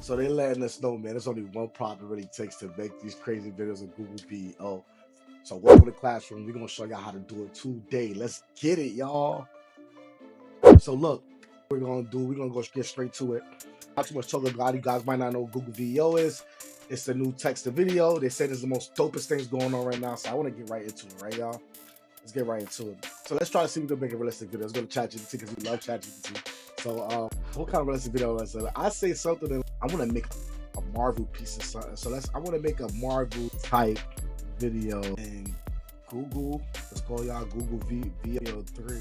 So they letting us know, man, there's only one prompt it really takes to make these crazy videos in Google Veo. So welcome to the classroom. We're gonna show y'all how to do it today. Let's get it, y'all. So look, we're gonna get straight to it. Not too much talking about. You guys might not know what Google Veo is. It's the new text to video. They say it's the most dopest things going on right now. So I want to get right into it, right, y'all? Let's get right into it. So let's try to see if we can make a realistic video. Let's go to ChatGPT because we love ChatGPT. So what kind of realistic video let's say? I say something that I want to make a Marvel piece of something. So I want to make a Marvel type video in Google. Let's call y'all Google Veo 3,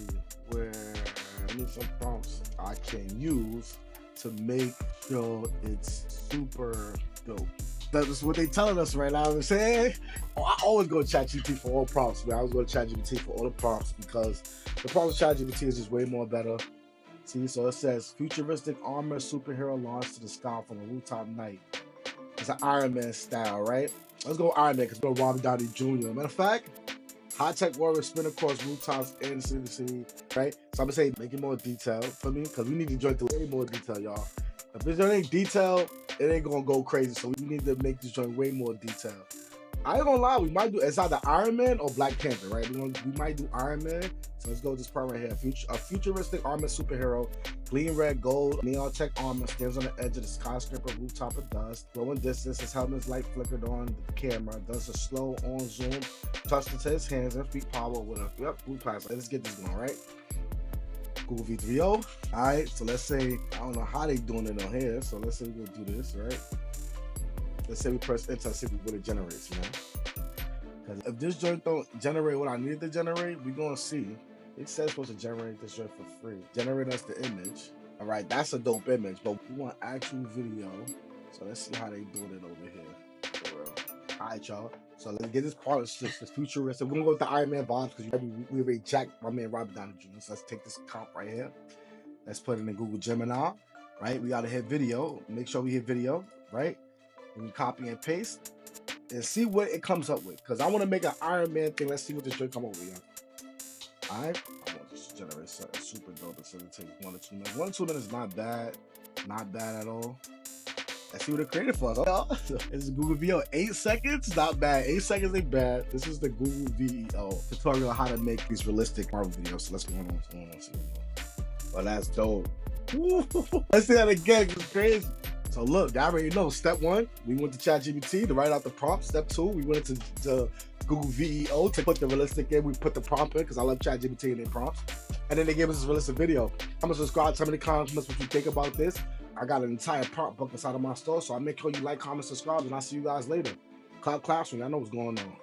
where I need some prompts I can use to make sure it's super dope. That's what they telling us right now. I'm saying, I always go to ChatGPT for all prompts, man. I always go to ChatGPT for all the prompts because the prompts of ChatGPT is just way more better. See, so it says futuristic armor superhero launched to the sky from a rooftop night. It's an Iron Man style, right? Let's go Iron Man because we're Robert Downey Jr. Matter of fact, high-tech warrior spin across rooftops in the city, right? So I'm gonna say make it more detailed for me because we need to join way more detail, y'all. If this joint ain't detailed, it ain't gonna go crazy. So we need to make this joint way more detailed. I ain't gonna lie, we might do it's either Iron Man or Black Panther, right? We might do Iron Man. So let's go with this part right here. A futuristic armored superhero, green, red, gold, neon tech armor stands on the edge of the skyscraper rooftop of dust. Growing distance, his helmet's light flickered on the camera. Does a slow on zoom, touched it to his hands and feet power with a blue pass. Let's get this going, right? Google Veo. Alright, so let's say, I don't know how they doing it on here. So let's say we're gonna do this, right? Let's say we press enter, see what it generates, man. Because if this joint don't generate what I need to generate, we're gonna see. It says supposed to generate this joint for free. Generate us the image. Alright, that's a dope image, but we want actual video. So let's see how they doing it over here. For real. Alright, y'all. So let's get this part. It's just the futuristic. We're gonna go with the Iron Man vibes because we already jacked my man Robert Downey Jr. So let's take this comp right here. Let's put it in Google Gemini. Right? We gotta hit video. Make sure we hit video, right? And we copy and paste and see what it comes up with. Because I want to make an Iron Man thing. Let's see what this joint come up with, y'all. Alright. I want this to generate something super dope. So it takes 1 or 2 minutes. 1 or 2 minutes is not bad. Not bad at all. Let's see what it created for us. Oh, this is Google Veo. 8 seconds? Not bad. 8 seconds ain't bad. This is the Google Veo tutorial on how to make these realistic Marvel videos. So let's go on. Well, that's dope. Let's see that again. It's crazy. So look, y'all already know. Step 1, we went to ChatGPT to write out the prompt. Step 2, we went into Google Veo to put the realistic in. We put the prompt in because I love ChatGPT and their prompts. And then they gave us this realistic video. I'm gonna subscribe. Tell me in the comments what you think about this. I got an entire prompt book inside of my store, so I make sure you like, comment, subscribe, and I'll see you guys later. Classroom, I know what's going on.